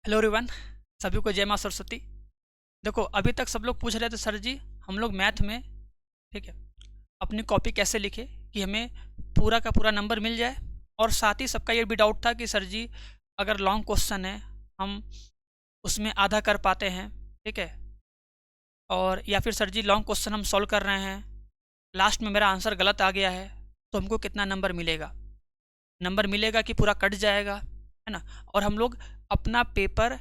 Hello everyone. सभी को जय माँ सरस्वती। देखो, अभी तक सब लोग पूछ रहे थे सर जी हम लोग मैथ में, ठीक है, अपनी कॉपी कैसे लिखे कि हमें पूरा का पूरा नंबर मिल जाए। और साथ ही सबका ये भी डाउट था कि सर जी अगर लॉन्ग क्वेश्चन है हम उसमें आधा कर पाते हैं, ठीक है, और या फिर सर जी लॉन्ग क्वेश्चन हम सॉल्व कर रहे हैं, लास्ट में मेरा आंसर गलत आ गया है तो हमको कितना नंबर मिलेगा। नंबर मिलेगा कि पूरा कट जाएगा, है ना। और हम लोग अपना पेपर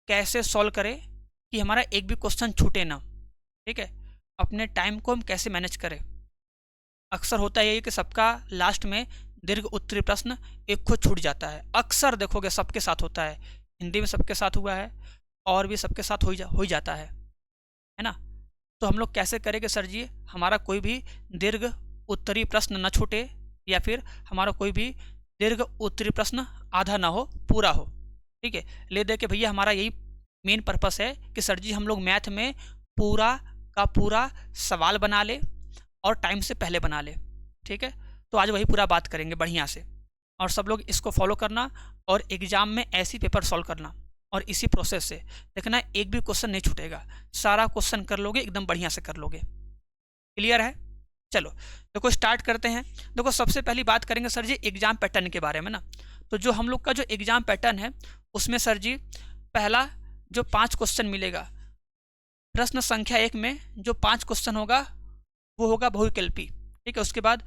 कैसे सॉल्व करें कि हमारा एक भी क्वेश्चन छूटे ना, ठीक है। अपने टाइम को हम कैसे मैनेज करें। अक्सर होता यही कि सबका लास्ट में दीर्घ उत्तरीय प्रश्न एक खुद छूट जाता है। अक्सर देखोगे सबके साथ होता है, हिंदी में सबके साथ हुआ है और भी सबके साथ हो ही जाता है ना। तो हम लोग कैसे करें कि सर जी हमारा कोई भी दीर्घ उत्तरीय प्रश्न न छूटे या फिर हमारा कोई भी दीर्घ उत्तरीय प्रश्न आधा ना हो, पूरा हो, ठीक है। ले दे के भैया हमारा यही मेन पर्पस है कि सर जी हम लोग मैथ में पूरा का पूरा सवाल बना ले और टाइम से पहले बना ले, ठीक है। तो आज वही पूरा बात करेंगे बढ़िया से, और सब लोग इसको फॉलो करना और एग्जाम में ऐसी पेपर सॉल्व करना। और इसी प्रोसेस से देखना एक भी क्वेश्चन नहीं छूटेगा, सारा क्वेश्चन कर लोगे, एकदम बढ़िया से कर लोगे। क्लियर है? चलो देखो स्टार्ट करते हैं। देखो सबसे पहली बात करेंगे सर जी एग्जाम पैटर्न के बारे में ना। तो जो हम लोग का जो एग्जाम पैटर्न है उसमें सर जी पहला जो 5 क्वेश्चन मिलेगा, प्रश्न संख्या 1 में जो 5 क्वेश्चन होगा वो होगा बहुविकल्पी, ठीक है। उसके बाद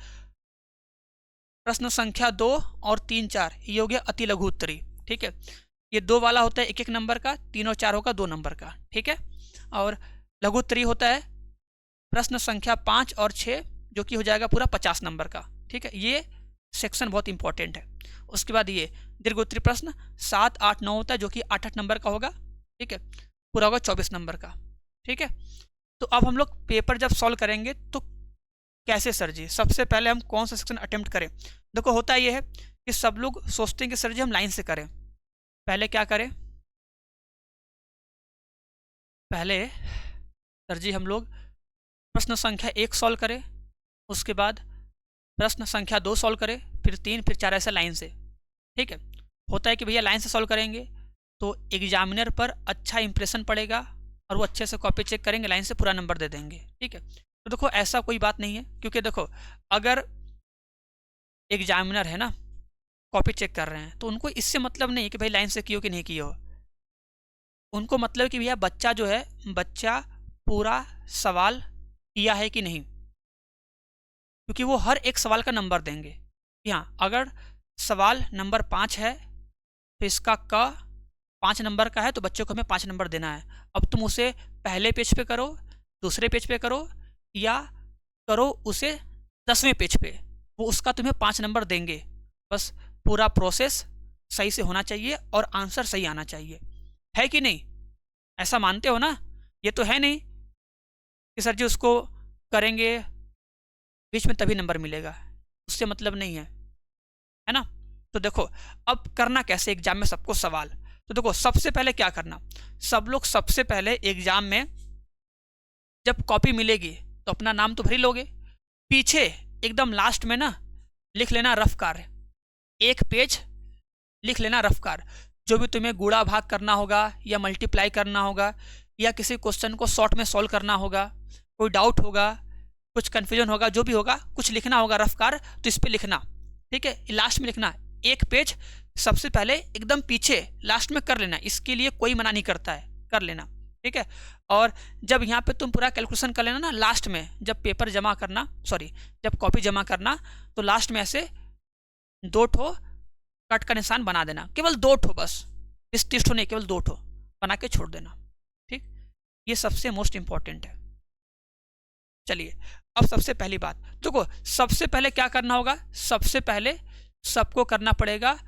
प्रश्न संख्या 2 और 3, 4 ये हो गया अति लघु उत्तरी, ठीक है। ये 2 वाला होता है 1-1 नंबर का, 3 और 4 होगा 2 नंबर का, ठीक है। और लघु उत्तरी होता है प्रश्न संख्या 5 और 6 जो कि हो जाएगा पूरा 50 नंबर का, ठीक है। ये सेक्शन बहुत इंपॉर्टेंट है। उसके बाद ये दीर्घ उत्तरी प्रश्न 7, 8, 9 होता है जो कि 8-8 नंबर का होगा, ठीक है, पूरा होगा 24 नंबर का, ठीक है। तो अब हम लोग पेपर जब सॉल्व करेंगे तो कैसे सर जी, सबसे पहले हम कौन सा सेक्शन अटेम्प्ट करें। देखो होता ये है कि सब लोग सोचते हैं कि सर जी हम लाइन से करें। पहले क्या करें, पहले सर जी हम लोग प्रश्न संख्या 1 सॉल्व करें, उसके बाद प्रश्न संख्या 2 सॉल्व करें, फिर 3, फिर 4 ऐसे लाइन से, ठीक है। होता है कि भैया लाइन से सॉल्व करेंगे तो एग्जामिनर पर अच्छा इंप्रेशन पड़ेगा और वो अच्छे से कॉपी चेक करेंगे, लाइन से पूरा नंबर दे देंगे, ठीक है। तो देखो ऐसा कोई बात नहीं है, क्योंकि देखो अगर एग्जामिनर है ना कॉपी चेक कर रहे हैं तो उनको इससे मतलब नहीं है कि भाई लाइन से कियो कि नहीं कियो। उनको मतलब कि भैया बच्चा जो है, बच्चा पूरा सवाल किया है कि नहीं, क्योंकि वो हर एक सवाल का नंबर देंगे। यहाँ अगर सवाल नंबर 5 है तो इसका क 5 नंबर का है तो बच्चे को हमें 5 नंबर देना है। अब तुम उसे पहले पेज पे करो, दूसरे पेज पे करो, या करो उसे 10वें पेज पे, वो उसका तुम्हें 5 नंबर देंगे। बस पूरा प्रोसेस सही से होना चाहिए और आंसर सही आना चाहिए, है कि नहीं? ऐसा मानते हो ना? ये तो है नहीं कि सर जी उसको करेंगे बीच में तभी नंबर मिलेगा, उससे मतलब नहीं है ना। तो देखो अब करना कैसे एग्जाम में सबको सवाल। तो देखो सबसे पहले क्या करना, सब लोग सबसे पहले एग्जाम में जब कॉपी मिलेगी तो अपना नाम तो भर ही लोगे, पीछे एकदम लास्ट में ना लिख लेना रफ कार्य, 1 पेज लिख लेना रफ कार्य। जो भी तुम्हें गुणा भाग करना होगा या मल्टीप्लाई करना होगा या किसी क्वेश्चन को शॉर्ट में सॉल्व करना होगा, कोई डाउट होगा, कुछ कन्फ्यूजन होगा, जो भी होगा कुछ लिखना होगा रफ कार्य, तो इस पर लिखना, ठीक है। लास्ट में लिखना 1 पेज सबसे पहले एकदम पीछे लास्ट में कर लेना, इसके लिए कोई मना नहीं करता है, कर लेना, ठीक है। और जब यहाँ पे तुम पूरा कैलकुलेशन कर लेना ना, लास्ट में जब पेपर जमा करना, सॉरी जब कॉपी जमा करना, तो लास्ट में ऐसे 2 ठो कट का निशान बना देना, केवल 2 ठो, बस इस 30 ठो नहीं, केवल 2 ठो बना के छोड़ देना, ठीक। ये सबसे मोस्ट इंपॉर्टेंट है। चलिए अब सबसे पहली बात देखो, सबसे पहले क्या करना होगा, सबसे पहले सबको करना पड़ेगा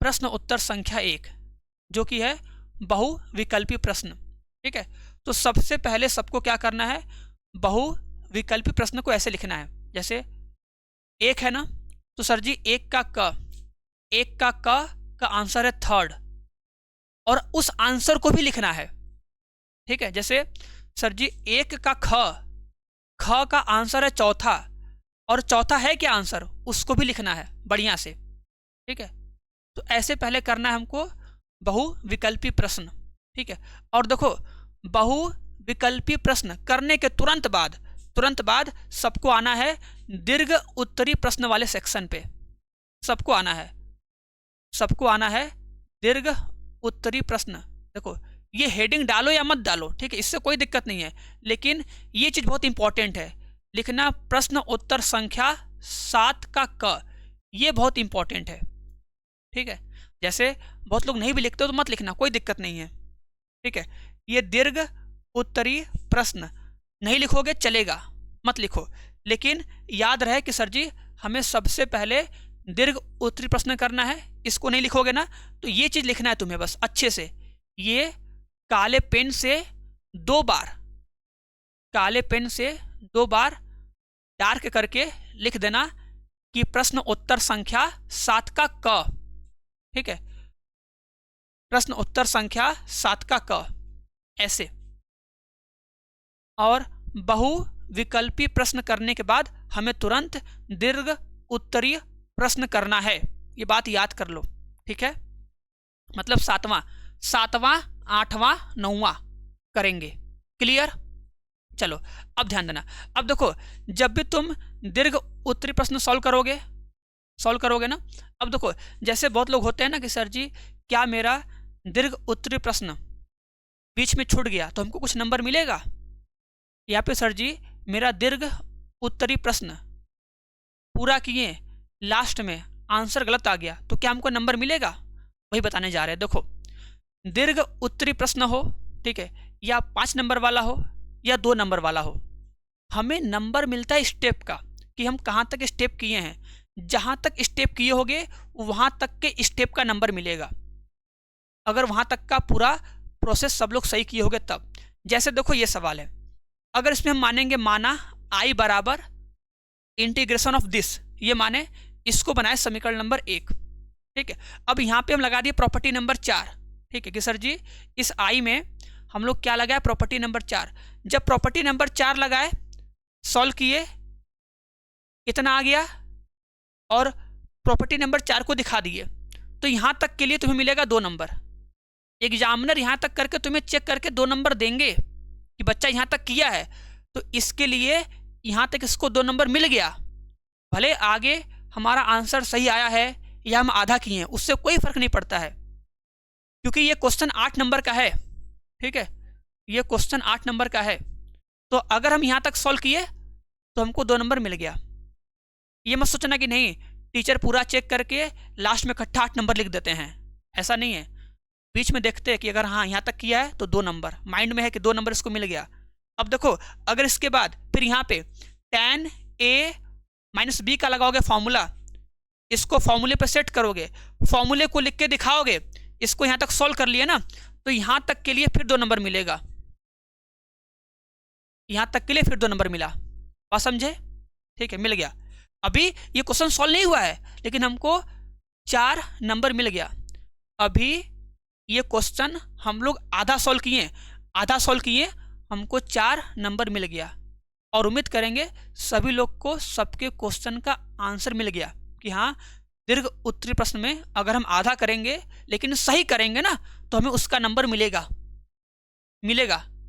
प्रश्न उत्तर संख्या 1 जो कि है बहुविकल्पी प्रश्न, ठीक है। तो सबसे पहले सबको क्या करना है, बहुविकल्पी प्रश्न को ऐसे लिखना है, जैसे 1 है ना, तो सर जी 1 का आंसर है 3rd, और उस आंसर को भी लिखना है, ठीक है। जैसे सर जी 1 का ख का आंसर है 4था, और 4था है क्या आंसर, उसको भी लिखना है बढ़िया से, ठीक है। तो ऐसे पहले करना है हमको बहुविकल्पी प्रश्न, ठीक है। और देखो बहुविकल्पी प्रश्न करने के तुरंत बाद सबको आना है दीर्घ उत्तरी प्रश्न वाले सेक्शन पे, सबको आना है दीर्घ उत्तरी प्रश्न। देखो ये हेडिंग डालो या मत डालो, ठीक है, इससे कोई दिक्कत नहीं है, लेकिन ये चीज़ बहुत इंपॉर्टेंट है, लिखना प्रश्न उत्तर संख्या 7 का क, ये बहुत इंपॉर्टेंट है, ठीक है। जैसे बहुत लोग नहीं भी लिखते हो तो मत लिखना, कोई दिक्कत नहीं है, ठीक है। ये दीर्घ उत्तरी प्रश्न नहीं लिखोगे चलेगा, मत लिखो, लेकिन याद रहे कि सर जी हमें सबसे पहले दीर्घ उत्तरी प्रश्न करना है, इसको नहीं लिखोगे ना तो ये चीज़ लिखना है तुम्हें बस अच्छे से। ये काले पेन से 2 बार डार्क करके लिख देना कि प्रश्न उत्तर संख्या 7 का क, ठीक है, प्रश्न उत्तर संख्या 7 का क, ऐसे। और बहुविकल्पी प्रश्न करने के बाद हमें तुरंत दीर्घ उत्तरीय प्रश्न करना है, ये बात याद कर लो, ठीक है। मतलब 7वां 8वां 9वां करेंगे, क्लियर। चलो अब ध्यान देना, अब देखो जब भी तुम दीर्घ उत्तरी प्रश्न सॉल्व करोगे ना, अब देखो जैसे बहुत लोग होते हैं ना कि सर जी क्या मेरा दीर्घ उत्तरी प्रश्न बीच में छूट गया तो हमको कुछ नंबर मिलेगा, या फिर सर जी मेरा दीर्घ उत्तरी प्रश्न पूरा किए लास्ट में आंसर गलत आ गया तो क्या हमको नंबर मिलेगा, वही बताने जा रहे हैं। देखो दीर्घ उत्तरी प्रश्न हो, ठीक है, या 5 नंबर वाला हो या 2 नंबर वाला हो, हमें नंबर मिलता है स्टेप का कि हम कहाँ तक स्टेप किए हैं, जहाँ तक स्टेप किए होगे वहाँ तक के स्टेप का नंबर मिलेगा, अगर वहाँ तक का पूरा प्रोसेस सब लोग सही किए होगे तब। जैसे देखो ये सवाल है, अगर इसमें हम माना i बराबर इंटीग्रेशन ऑफ दिस, ये माने इसको बनाए समीकरण नंबर 1, ठीक है। अब यहाँ पे हम लगा दिए प्रॉपर्टी नंबर 4, ठीक है, कि सर जी इस i में हम लोग क्या लगाए, प्रॉपर्टी नंबर 4। जब प्रॉपर्टी नंबर 4 लगाए, सॉल्व किए, इतना आ गया और प्रॉपर्टी नंबर 4 को दिखा दिए, तो यहाँ तक के लिए तुम्हें मिलेगा 2 नंबर। एग्जामिनर यहाँ तक करके तुम्हें चेक करके 2 नंबर देंगे कि बच्चा यहाँ तक किया है, तो इसके लिए यहाँ तक इसको 2 नंबर मिल गया, भले आगे हमारा आंसर सही आया है या हम आधा किए हैं, उससे कोई फर्क नहीं पड़ता है, क्योंकि ये क्वेश्चन 8 नंबर का है, ठीक है, ये क्वेश्चन 8 नंबर का है। तो अगर हम यहाँ तक सॉल्व किए तो हमको 2 नंबर मिल गया। ये मत सोचना कि नहीं टीचर पूरा चेक करके लास्ट में इकट्ठा 8 नंबर लिख देते हैं, ऐसा नहीं है, बीच में देखते हैं कि अगर हाँ यहाँ तक किया है तो 2 नंबर, माइंड में है कि 2 नंबर इसको मिल गया। अब देखो अगर इसके बाद फिर यहाँ पे tan a - b का लगाओगे फॉर्मूला, इसको फॉर्मूले पे सेट करोगे, फॉर्मूले को लिख के दिखाओगे, इसको यहाँ तक सॉल्व कर लिए ना, तो यहाँ तक के लिए फिर 2 नंबर मिलेगा, यहाँ तक के लिए फिर 2 नंबर मिला, बात समझे, ठीक है, मिल गया। अभी ये क्वेश्चन सॉल्व नहीं हुआ है लेकिन हमको 4 नंबर मिल गया। अभी ये क्वेश्चन हम लोग आधा सॉल्व किए, हमको 4 नंबर मिल गया, और उम्मीद करेंगे सभी लोग को सबके क्वेश्चन का आंसर मिल गया कि हाँ दीर्घ उत्तरी प्रश्न में अगर हम आधा करेंगे लेकिन सही करेंगे ना तो हमें उसका नंबर मिलेगा,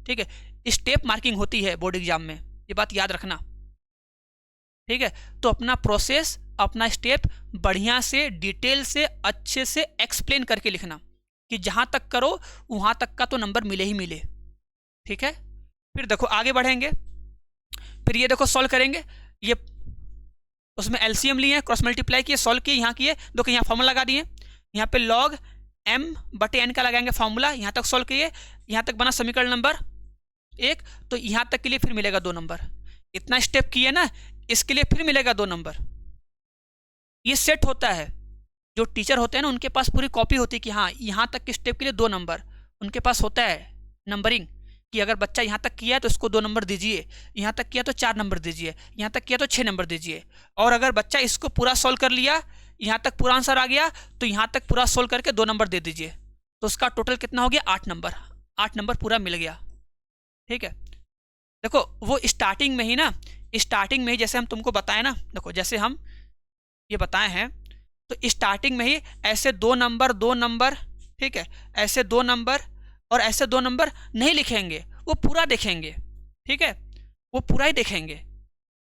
ठीक है। स्टेप मार्किंग होती है बोर्ड एग्जाम में, ये बात याद रखना, ठीक है। तो अपना प्रोसेस, अपना स्टेप बढ़िया से डिटेल से अच्छे से एक्सप्लेन करके लिखना कि जहाँ तक करो वहाँ तक का तो नंबर मिले ही मिले, ठीक है। फिर देखो आगे बढ़ेंगे, फिर ये देखो सॉल्व करेंगे, ये उसमें एलसीएम लिए, क्रॉस मल्टीप्लाई किए, सॉल्व किए, यहाँ किए, देखो यहाँ फॉर्मूला लगा दिए, यहाँ पे log m/n का लगाएंगे फॉर्मूला, यहाँ तक सॉल्व किए, यहाँ तक बना समीकरण नंबर 1, तो यहाँ तक के लिए फिर मिलेगा 2 नंबर। इतना स्टेप किए ना, इसके लिए फिर मिलेगा 2 नंबर। ये सेट होता है, जो टीचर होते हैं ना उनके पास पूरी कॉपी होती है कि हाँ यहाँ तक के स्टेप के लिए 2 नंबर उनके पास होता है, नंबरिंग, कि अगर बच्चा यहाँ तक किया है तो इसको 2 नंबर दीजिए, यहाँ तक किया तो 4 नंबर दीजिए, यहाँ तक किया तो 6 नंबर दीजिए, और अगर बच्चा इसको पूरा सॉल्व कर लिया, यहाँ तक पूरा आंसर आ गया, तो यहाँ तक पूरा सॉल्व करके 2 नंबर दे दीजिए, तो उसका टोटल कितना हो गया 8 नंबर, 8 नंबर पूरा मिल गया, ठीक है। देखो वो स्टार्टिंग में ही जैसे हम तुमको बताए ना, देखो जैसे हम ये बताए हैं तो स्टार्टिंग में ही ऐसे 2 नंबर ठीक है, ऐसे 2 नंबर और ऐसे 2 नंबर नहीं लिखेंगे, वो पूरा देखेंगे, ठीक है, वो पूरा ही देखेंगे।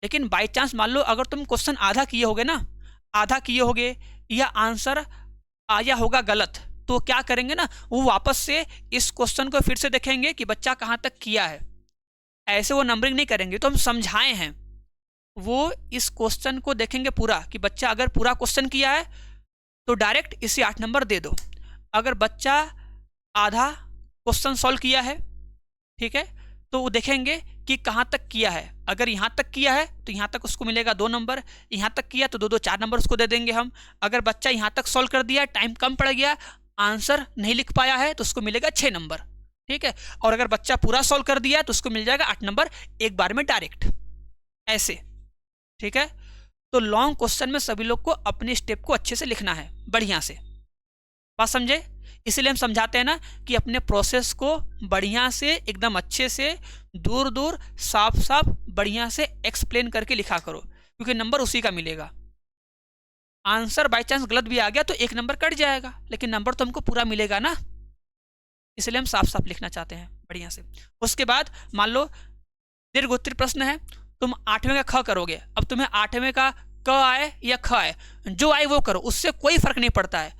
लेकिन बाई चांस मान लो अगर तुम क्वेश्चन आधा किए होगे ना, आधा किए होगे या आंसर आया होगा गलत, तो क्या करेंगे ना, वो वापस से इस क्वेश्चन को फिर से देखेंगे कि बच्चा कहाँ तक किया है। ऐसे वो नंबरिंग नहीं करेंगे, तो हम समझाए हैं, वो इस क्वेश्चन को देखेंगे पूरा कि बच्चा अगर पूरा क्वेश्चन किया है तो डायरेक्ट इसे 8 नंबर दे दो। अगर बच्चा आधा क्वेश्चन सॉल्व किया है, ठीक है, तो वो देखेंगे कि कहाँ तक किया है। अगर यहाँ तक किया है तो यहाँ तक उसको मिलेगा 2 नंबर, यहाँ तक किया तो 2 2 4 नंबर उसको दे देंगे हम। अगर बच्चा यहाँ तक सॉल्व कर दिया, टाइम कम पड़ गया, आंसर नहीं लिख पाया है, तो उसको मिलेगा 6 नंबर, ठीक है। और अगर बच्चा पूरा सॉल्व कर दिया तो उसको मिल जाएगा 8 नंबर एक बार में डायरेक्ट, ऐसे, ठीक है। तो लॉन्ग क्वेश्चन में सभी लोग को अपने स्टेप को अच्छे से लिखना है, बढ़िया से, बात समझे। इसीलिए हम समझाते हैं ना कि अपने प्रोसेस को बढ़िया से, एकदम अच्छे से, दूर दूर, साफ साफ, बढ़िया से एक्सप्लेन करके लिखा करो, क्योंकि नंबर उसी का मिलेगा। आंसर बाय चांस गलत भी आ गया तो 1 नंबर कट जाएगा, लेकिन नंबर तो हमको पूरा मिलेगा ना। इसलिए हम साफ साफ लिखना चाहते हैं बढ़िया से। उसके बाद मान लो दीर्घ उत्तरीय प्रश्न है, तुम 8वें का ख करोगे। अब तुम्हें 8वें का क आए या ख आए, जो आए वो करो, उससे कोई फर्क नहीं पड़ता है।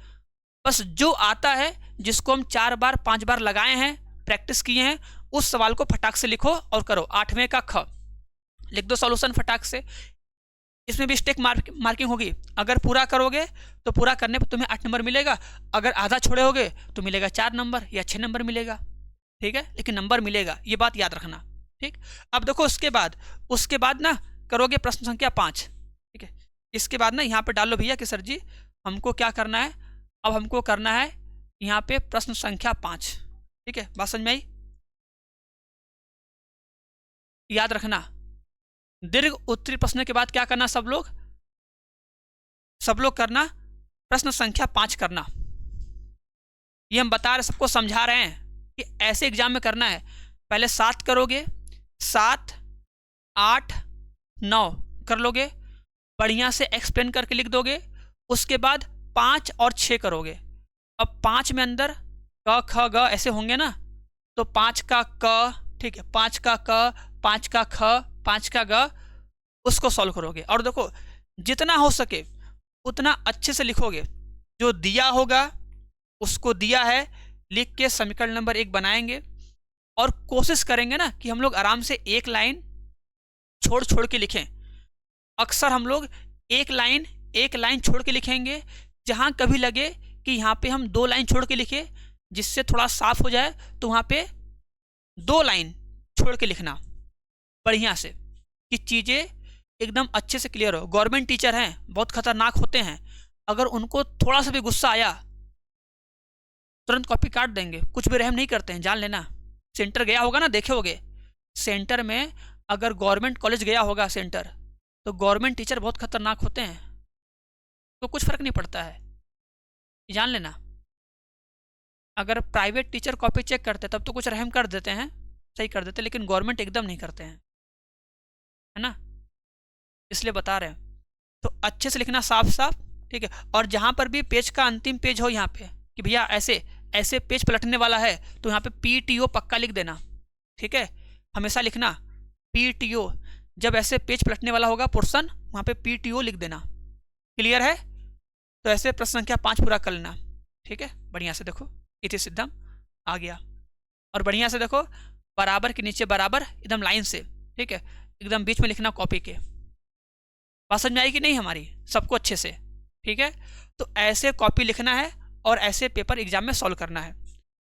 बस जो आता है, जिसको हम 4 बार 5 बार लगाए हैं, प्रैक्टिस किए हैं, उस सवाल को फटाक से लिखो और करो। 8वें का ख लिख दो सॉल्यूशन फटाक से। इसमें भी स्टेक मार्किंग होगी। अगर पूरा करोगे तो पूरा करने पर तुम्हें 8 नंबर मिलेगा, अगर आधा छोड़ोगे तो मिलेगा 4 नंबर या 6 नंबर मिलेगा, ठीक है, लेकिन नंबर मिलेगा, ये बात याद रखना, ठीक। अब देखो उसके बाद ना करोगे प्रश्न संख्या 5, ठीक है। इसके बाद ना यहाँ पे डालो भैया कि सर जी हमको क्या करना है, अब हमको करना है यहाँ पे प्रश्न संख्या 5, ठीक है, बात समझ में आई। याद रखना दीर्घ उत्तरीय प्रश्न के बाद क्या करना, सब लोग करना प्रश्न संख्या 5 करना। ये हम बता रहे, सबको समझा रहे हैं कि ऐसे एग्जाम में करना है। पहले 7 करोगे, 7 8 9 कर लोगे, बढ़िया से एक्सप्लेन करके लिख दोगे। उसके बाद 5 और 6 करोगे। अब 5 में अंदर क ख ग ऐसे होंगे ना, तो 5 का क, ठीक है, 5 का क, 5 का ख, 5 का ग, उसको सॉल्व करोगे। और देखो जितना हो सके उतना अच्छे से लिखोगे, जो दिया होगा उसको दिया है लिख के समीकरण नंबर 1 बनाएंगे। और कोशिश करेंगे ना कि हम लोग आराम से एक लाइन छोड़ छोड़ के लिखें। अक्सर हम लोग एक लाइन छोड़ के लिखेंगे, जहां कभी लगे कि यहाँ पे हम 2 लाइन छोड़ के लिखे, जिससे थोड़ा साफ हो जाए, तो वहां पे 2 लाइन छोड़ के लिखना बढ़िया से, कि चीजें एकदम अच्छे से क्लियर हो। गवर्नमेंट टीचर हैं, बहुत खतरनाक होते हैं, अगर उनको थोड़ा सा भी गुस्सा आया तुरंत कॉपी काट देंगे, कुछ भी रहम नहीं करते हैं, जान लेना। सेंटर गया होगा ना, देखे होगे सेंटर में, अगर गवर्नमेंट कॉलेज गया होगा सेंटर, तो गवर्नमेंट टीचर बहुत खतरनाक होते हैं, तो कुछ फर्क नहीं पड़ता है, जान लेना। अगर प्राइवेट टीचर कॉपी चेक करते तब तो कुछ रहम कर देते हैं, सही कर देते, लेकिन गवर्नमेंट एकदम नहीं करते हैं, है ना, इसलिए बता रहे हैं। तो अच्छे से लिखना साफ साफ, ठीक है। और जहां पर भी पेज का अंतिम पेज हो यहाँ पे कि भैया ऐसे पेज पलटने वाला है, तो यहाँ पे PTO पक्का लिख देना, ठीक है, हमेशा लिखना PTO। जब ऐसे पेज पलटने वाला होगा पोर्शन, वहाँ पे PTO लिख देना। क्लियर है? तो ऐसे प्रश्न संख्या 5 पूरा कर लेना, ठीक है। बढ़िया से देखो इति सिद्धम आ गया, और बढ़िया से देखो बराबर के नीचे बराबर एकदम लाइन से, ठीक है, एकदम बीच में लिखना कॉपी के। बात समझ में आई कि नहीं हमारी सबको अच्छे से, ठीक है। तो ऐसे कॉपी लिखना है और ऐसे पेपर एग्जाम में सॉल्व करना है।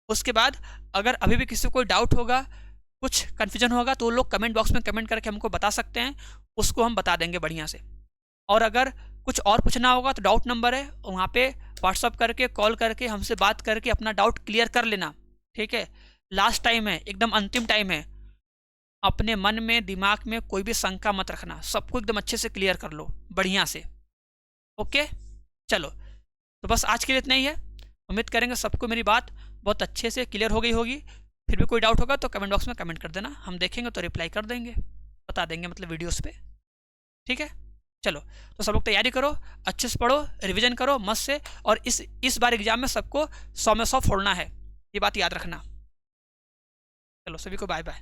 उसके बाद अगर अभी भी किसी को कोई डाउट होगा, कुछ कन्फ्यूजन होगा, तो लोग कमेंट बॉक्स में कमेंट करके हमको बता सकते हैं, उसको हम बता देंगे बढ़िया से। और अगर कुछ और पूछना होगा तो डाउट नंबर है, वहाँ पे व्हाट्सअप करके, कॉल करके, हमसे बात करके अपना डाउट क्लियर कर लेना, ठीक है। लास्ट टाइम है, एकदम अंतिम टाइम है, अपने मन में दिमाग में कोई भी शंका मत रखना, सबको एकदम अच्छे से क्लियर कर लो बढ़िया से, ओके। चलो तो बस आज के लिए इतना ही है। उम्मीद करेंगे सबको मेरी बात बहुत अच्छे से क्लियर हो गई होगी। फिर भी कोई डाउट होगा तो कमेंट बॉक्स में कमेंट कर देना, हम देखेंगे तो रिप्लाई कर देंगे, बता देंगे मतलब वीडियोस पे, ठीक है। चलो, तो सब लोग तैयारी करो, अच्छे से पढ़ो, रिवीजन करो मस्त से, और इस बार एग्जाम में सबको 100 में 100 फोड़ना है, ये बात याद रखना। चलो सभी को बाय बाय।